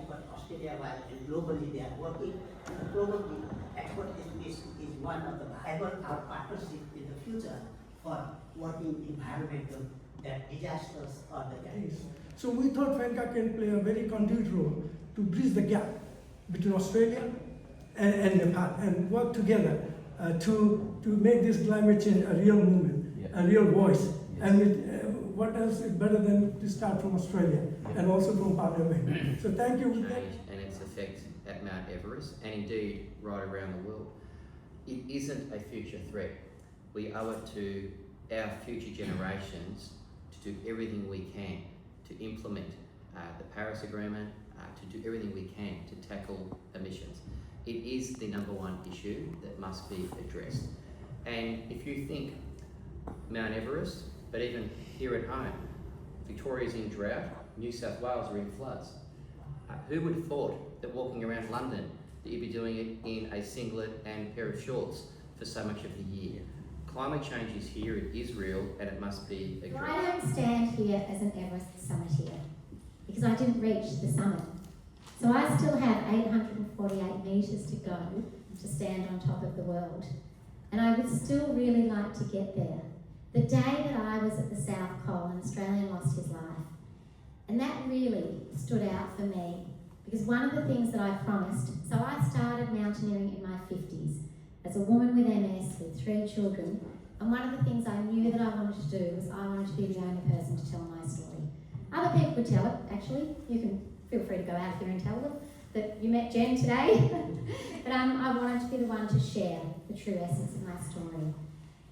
effort Australia-wide and globally they are working. And probably export is one of the viable partnership in the future for working environmental disasters or the Yes. So we thought FeNCAA can play a very conduit role to bridge the gap between Australia and Nepal and work together to make this climate change a real movement, a real voice. Yes. And what else is better than to start from Australia and also from Parliament. So thank you. Change and its effect at Mount Everest and indeed right around the world. It isn't a future threat. We owe it to our future generations to do everything we can to implement the Paris Agreement, to do everything we can to tackle emissions. It is the #1 issue that must be addressed. And if you think Mount Everest, but even here at home, Victoria's in drought, New South Wales are in floods. Who would have thought that walking around London that you'd be doing it in a singlet and a pair of shorts for so much of the year? Climate change is here, it is real, and it must be addressed. I don't stand here as an Everest summiteer because I didn't reach the summit. So I still have 848 metres to go to stand on top of the world. And I would still really like to get there. The day that I was at the South Pole, an Australian lost his life. And that really stood out for me because one of the things that I promised, so I started mountaineering in my 50s as a woman with MS with 3 children, and one of the things I knew that I wanted to do was I wanted to be the only person to tell my story. Other people could tell it, actually. You can feel free to go out here and tell them that you met Jen today. But I wanted to be the one to share the true essence of my story.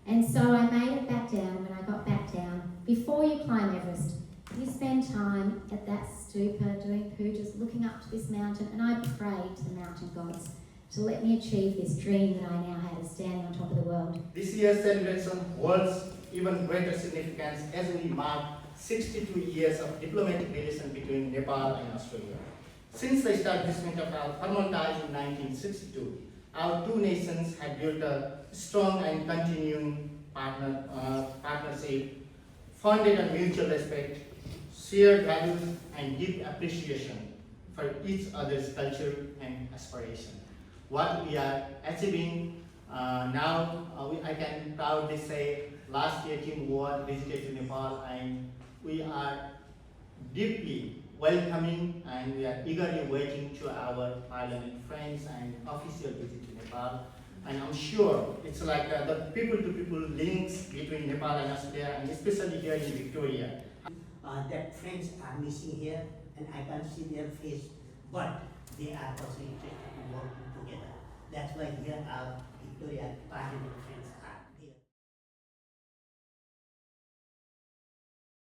And so I made it back down, and when I got back down, before you climb Everest, you spend time at that stupa doing pujas, looking up to this mountain, and I prayed to the mountain gods to let me achieve this dream that I now had of standing on top of the world. This year's celebration holds even greater significance as we mark 62 years of diplomatic relations between Nepal and Australia. Since the establishment of our formal ties in 1962, our 2 nations have built a strong and continuing partnership founded on mutual respect, shared values, and deep appreciation for each other's culture and aspiration. What we are achieving now, I can proudly say, last year Team Ward visited to Nepal, and we are deeply welcoming and we are eagerly waiting to our Parliament friends and official visit to Nepal. And I'm sure it's like the people-to-people links between Nepal and Australia, and especially here in Victoria. That friends are missing here, and I can't see their face, but they are also interested in working together. That's why here are Victoria Parliament friends